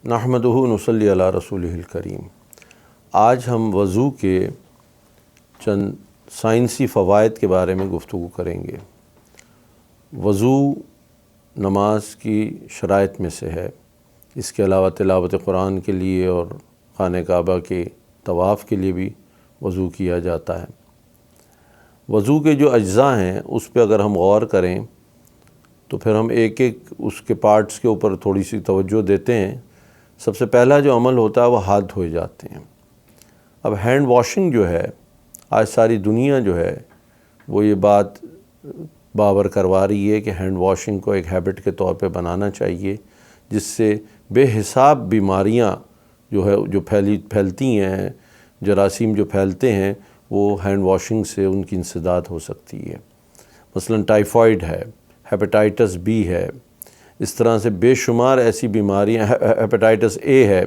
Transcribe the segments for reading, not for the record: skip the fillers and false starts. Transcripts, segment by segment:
نحمدہ نصلی علی رسولہ الکریم۔ آج ہم وضو کے چند سائنسی فوائد کے بارے میں گفتگو کریں گے۔ وضو نماز کی شرائط میں سے ہے۔ اس کے علاوہ تلاوت قرآن کے لیے اور خانہ کعبہ کے طواف کے لیے بھی وضو کیا جاتا ہے۔ وضو کے جو اجزاء ہیں اس پہ اگر ہم غور کریں تو پھر ہم ایک ایک اس کے پارٹس کے اوپر تھوڑی سی توجہ دیتے ہیں۔ سب سے پہلا جو عمل ہوتا ہے وہ ہاتھ دھوئے جاتے ہیں۔ اب ہینڈ واشنگ جو ہے، آج ساری دنیا جو ہے وہ یہ بات باور کروا رہی ہے کہ ہینڈ واشنگ کو ایک ہیبٹ کے طور پہ بنانا چاہیے، جس سے بے حساب بیماریاں جو پھیلتی ہیں، جراثیم جو پھیلتے ہیں، وہ ہینڈ واشنگ سے ان کی انسداد ہو سکتی ہے۔ مثلا ٹائیفائڈ ہے، ہیپیٹائٹس بی ہے، اس طرح سے بے شمار ایسی بیماریاں، ہیپیٹائٹس اے ہے،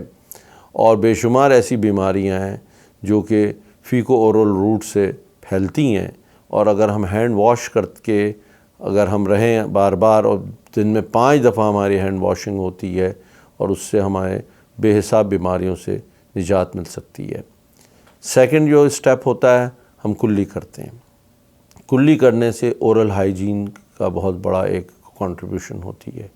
اور بے شمار ایسی بیماریاں ہیں جو کہ فیکو اورل روٹ سے پھیلتی ہیں۔ اور اگر ہم ہینڈ واش کر کے اگر ہم رہیں بار بار، اور دن میں 5 دفعہ ہماری ہینڈ واشنگ ہوتی ہے، اور اس سے ہمارے بے حساب بیماریوں سے نجات مل سکتی ہے۔ سیکنڈ جو اسٹیپ ہوتا ہے، ہم کلی کرتے ہیں۔ کلی کرنے سے اورل ہائیجین کا بہت بڑا ایک کنٹریبیوشن ہوتی ہے۔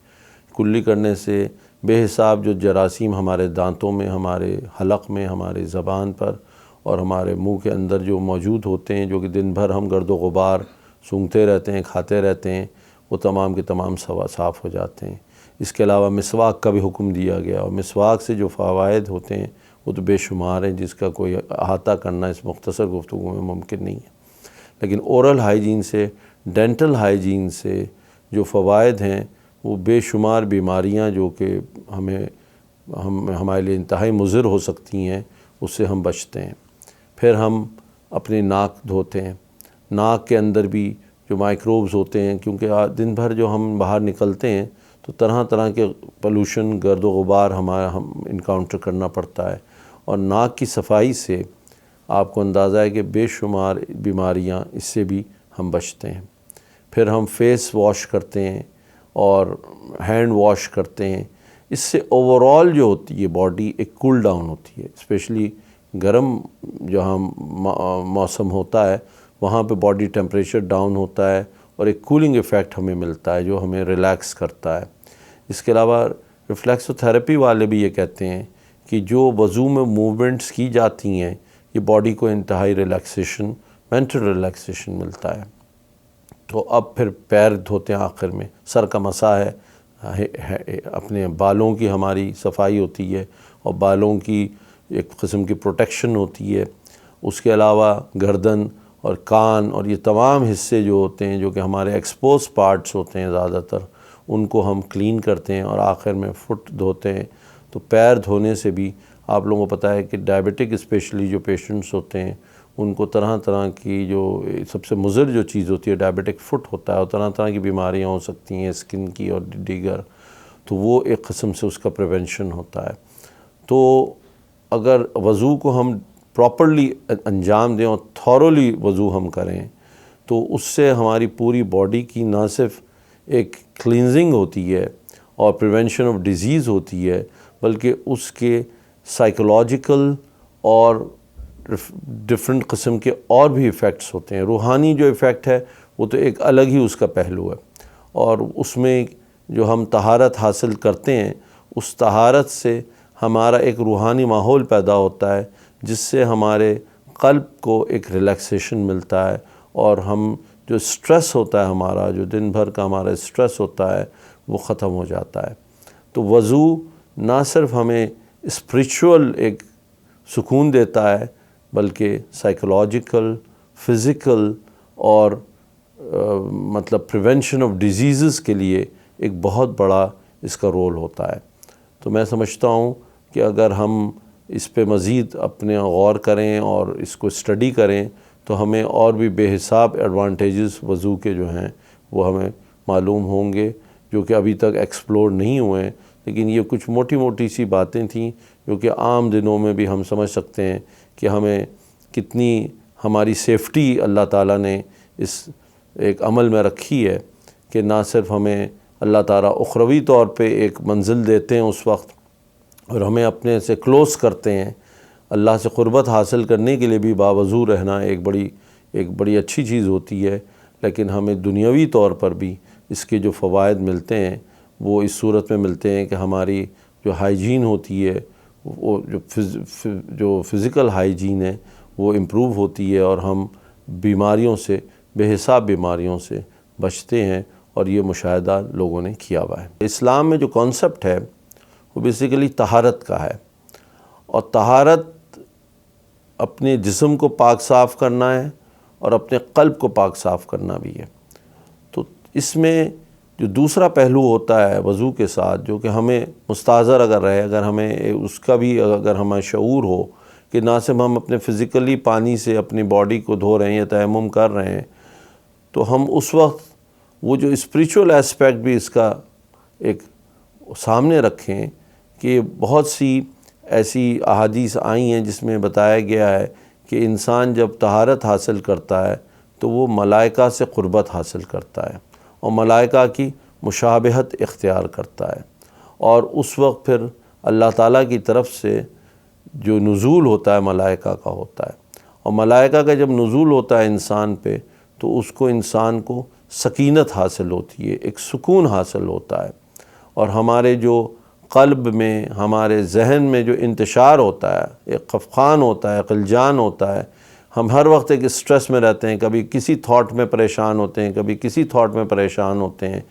کلی کرنے سے بے حساب جو جراثیم ہمارے دانتوں میں، ہمارے حلق میں، ہمارے زبان پر اور ہمارے منہ کے اندر جو موجود ہوتے ہیں، جو کہ دن بھر ہم گرد و غبار سونگھتے رہتے ہیں، کھاتے رہتے ہیں، وہ تمام کے تمام صاف ہو جاتے ہیں۔ اس کے علاوہ مسواک کا بھی حکم دیا گیا، اور مسواک سے جو فوائد ہوتے ہیں وہ تو بے شمار ہیں، جس کا کوئی احاطہ کرنا اس مختصر گفتگو میں ممکن نہیں ہے۔ لیکن اورل ہائیجین سے، ڈینٹل ہائیجین سے جو فوائد ہیں وہ بے شمار بیماریاں جو کہ ہمارے لیے انتہائی مضر ہو سکتی ہیں، اس سے ہم بچتے ہیں۔ پھر ہم اپنی ناک دھوتے ہیں۔ ناک کے اندر بھی جو مائکروبز ہوتے ہیں، کیونکہ دن بھر جو ہم باہر نکلتے ہیں تو طرح طرح کے پولوشن، گرد و غبار ہم انکاؤنٹر کرنا پڑتا ہے، اور ناک کی صفائی سے آپ کو اندازہ ہے کہ بے شمار بیماریاں اس سے بھی ہم بچتے ہیں۔ پھر ہم فیس واش کرتے ہیں اور ہینڈ واش کرتے ہیں۔ اس سے اوورآل جو ہوتی ہے باڈی ایک کول ڈاؤن ہوتی ہے، اسپیشلی گرم جہاں موسم ہوتا ہے وہاں پہ باڈی ٹیمپریچر ڈاؤن ہوتا ہے، اور ایک کولنگ ایفیکٹ ہمیں ملتا ہے جو ہمیں ریلیکس کرتا ہے۔ اس کے علاوہ ریفلیکسو تھیراپی والے بھی یہ کہتے ہیں کہ جو وضو میں موومنٹس کی جاتی ہیں، یہ باڈی کو انتہائی ریلیکسیشن، مینٹل ریلیکسیشن ملتا ہے۔ تو اب پھر پیر دھوتے ہیں آخر میں، سر کا مسح ہے، اپنے بالوں کی ہماری صفائی ہوتی ہے، اور بالوں کی ایک قسم کی پروٹیکشن ہوتی ہے۔ اس کے علاوہ گردن اور کان اور یہ تمام حصے جو ہوتے ہیں، جو کہ ہمارے ایکسپوز پارٹس ہوتے ہیں زیادہ تر، ان کو ہم کلین کرتے ہیں، اور آخر میں فٹ دھوتے ہیں۔ تو پیر دھونے سے بھی آپ لوگوں کو پتہ ہے کہ ڈائبٹک اسپیشلی جو پیشنٹس ہوتے ہیں، ان کو طرح طرح کی جو سب سے مضر جو چیز ہوتی ہے ڈائبٹک فٹ ہوتا ہے، اور طرح طرح کی بیماریاں ہو سکتی ہیں اسکن کی اور دیگر، تو وہ ایک قسم سے اس کا پریونشن ہوتا ہے۔ تو اگر وضو کو ہم پراپرلی انجام دیں اور تھورولی وضو ہم کریں تو اس سے ہماری پوری باڈی کی نہ صرف ایک کلینزنگ ہوتی ہے اور پریونشن آف ڈیزیز ہوتی ہے، بلکہ اس کے سائیکولوجیکل اور ڈفرینٹ قسم کے اور بھی ایفیکٹس ہوتے ہیں۔ روحانی جو ایفیکٹ ہے وہ تو ایک الگ ہی اس کا پہلو ہے، اور اس میں جو ہم طہارت حاصل کرتے ہیں، اس طہارت سے ہمارا ایک روحانی ماحول پیدا ہوتا ہے، جس سے ہمارے قلب کو ایک ریلیکسیشن ملتا ہے، اور ہم جو سٹریس ہوتا ہے ہمارا، جو دن بھر کا ہمارا سٹریس ہوتا ہے، وہ ختم ہو جاتا ہے۔ تو وضو نہ صرف ہمیں اسپریچول ایک سکون دیتا ہے، بلکہ سائیکولوجیکل، فزیکل اور مطلب پریونشن آف ڈیزیزز کے لیے ایک بہت بڑا اس کا رول ہوتا ہے۔ تو میں سمجھتا ہوں کہ اگر ہم اس پہ مزید اپنے غور کریں اور اس کو اسٹڈی کریں تو ہمیں اور بھی بے حساب ایڈوانٹیجز وضو کے جو ہیں وہ ہمیں معلوم ہوں گے، جو کہ ابھی تک ایکسپلور نہیں ہوئے ہیں۔ لیکن یہ کچھ موٹی موٹی سی باتیں تھیں جو کہ عام دنوں میں بھی ہم سمجھ سکتے ہیں کہ ہمیں کتنی ہماری سیفٹی اللہ تعالیٰ نے اس ایک عمل میں رکھی ہے، کہ نہ صرف ہمیں اللہ تعالیٰ اخروی طور پہ ایک منزل دیتے ہیں اس وقت، اور ہمیں اپنے سے کلوز کرتے ہیں. اللہ سے قربت حاصل کرنے کے لیے بھی باوضو رہنا ایک بڑی اچھی چیز ہوتی ہے، لیکن ہمیں دنیاوی طور پر بھی اس کے جو فوائد ملتے ہیں وہ اس صورت میں ملتے ہیں کہ ہماری جو ہائیجین ہوتی ہے، وہ جو فزیکل ہائیجین ہے وہ امپروو ہوتی ہے، اور ہم بیماریوں سے، بے حساب بیماریوں سے بچتے ہیں، اور یہ مشاہدہ لوگوں نے کیا ہوا ہے. اسلام میں جو کانسیپٹ ہے وہ بیسیکلی طہارت کا ہے، اور طہارت اپنے جسم کو پاک صاف کرنا ہے اور اپنے قلب کو پاک صاف کرنا بھی ہے. تو اس میں جو دوسرا پہلو ہوتا ہے وضو کے ساتھ، جو کہ ہمیں مستحضر اگر رہے، اگر ہمیں اس کا بھی اگر ہمیں شعور ہو کہ نہ صرف ہم اپنے فزیکلی پانی سے اپنی باڈی کو دھو رہے ہیں یا تیمم کر رہے ہیں، تو ہم اس وقت وہ جو اسپریچول ایسپیکٹ بھی اس کا ایک سامنے رکھیں کہ بہت سی ایسی احادیث آئی ہیں جس میں بتایا گیا ہے کہ انسان جب طہارت حاصل کرتا ہے تو وہ ملائکہ سے قربت حاصل کرتا ہے اور ملائکہ کی مشابہت اختیار کرتا ہے، اور اس وقت پھر اللہ تعالیٰ کی طرف سے جو نزول ہوتا ہے ملائکہ کا ہوتا ہے، اور ملائکہ کا جب نزول ہوتا ہے انسان پہ تو اس کو انسان کو سکینت حاصل ہوتی ہے، ایک سکون حاصل ہوتا ہے، اور ہمارے جو قلب میں، ہمارے ذہن میں جو انتشار ہوتا ہے، ایک خفقان ہوتا ہے، خلجان ہوتا ہے، ہم ہر وقت ایک اسٹریس میں رہتے ہیں، کبھی کسی تھاٹ میں پریشان ہوتے ہیں، کبھی کسی تھاٹ میں پریشان ہوتے ہیں.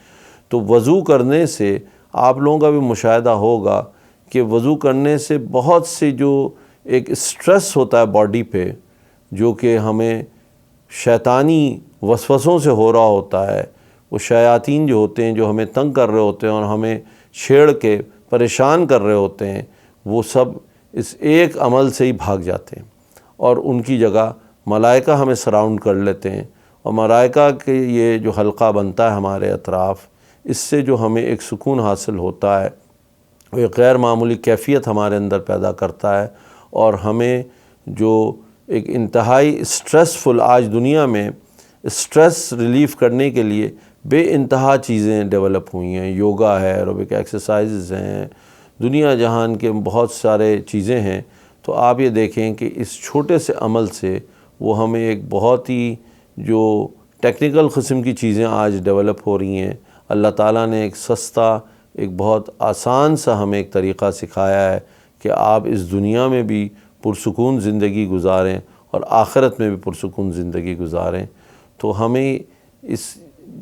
تو وضو کرنے سے آپ لوگوں کا بھی مشاہدہ ہوگا کہ وضو کرنے سے بہت سے جو ایک اسٹریس ہوتا ہے باڈی پہ، جو کہ ہمیں شیطانی وسوسوں سے ہو رہا ہوتا ہے، وہ شیاطین جو ہوتے ہیں جو ہمیں تنگ کر رہے ہوتے ہیں اور ہمیں چھیڑ کے پریشان کر رہے ہوتے ہیں، وہ سب اس ایک عمل سے ہی بھاگ جاتے ہیں، اور ان کی جگہ ملائکہ ہمیں سراؤنڈ کر لیتے ہیں. اور ملائکہ کے یہ جو حلقہ بنتا ہے ہمارے اطراف، اس سے جو ہمیں ایک سکون حاصل ہوتا ہے، وہ ایک غیر معمولی کیفیت ہمارے اندر پیدا کرتا ہے، اور ہمیں جو ایک انتہائی اسٹریسفل، آج دنیا میں اسٹریس ریلیف کرنے کے لیے بے انتہا چیزیں ڈیولپ ہوئی ہیں، یوگا ہے، ایروبک ایکسرسائزز ہیں، دنیا جہان کے بہت سارے چیزیں ہیں. تو آپ یہ دیکھیں کہ اس چھوٹے سے عمل سے وہ ہمیں ایک بہت ہی جو ٹیکنیکل قسم کی چیزیں آج ڈیولپ ہو رہی ہیں. اللہ تعالیٰ نے ایک سستا، ایک بہت آسان سا ہمیں ایک طریقہ سکھایا ہے کہ آپ اس دنیا میں بھی پرسکون زندگی گزاریں اور آخرت میں بھی پرسکون زندگی گزاریں. تو ہمیں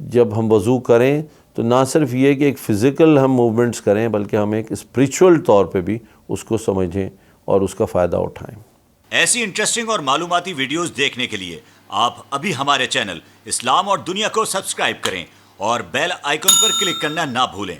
جب ہم وضو کریں تو نہ صرف یہ کہ ایک فزیکل ہم موومنٹس کریں، بلکہ ہم ایک اسپریچول طور پہ بھی اس کو سمجھیں اور اس کا فائدہ اٹھائیں. ایسی انٹرسٹنگ اور معلوماتی ویڈیوز دیکھنے کے لیے آپ ابھی ہمارے چینل اسلام اور دنیا کو سبسکرائب کریں اور بیل آئیکن پر کلک کرنا نہ بھولیں.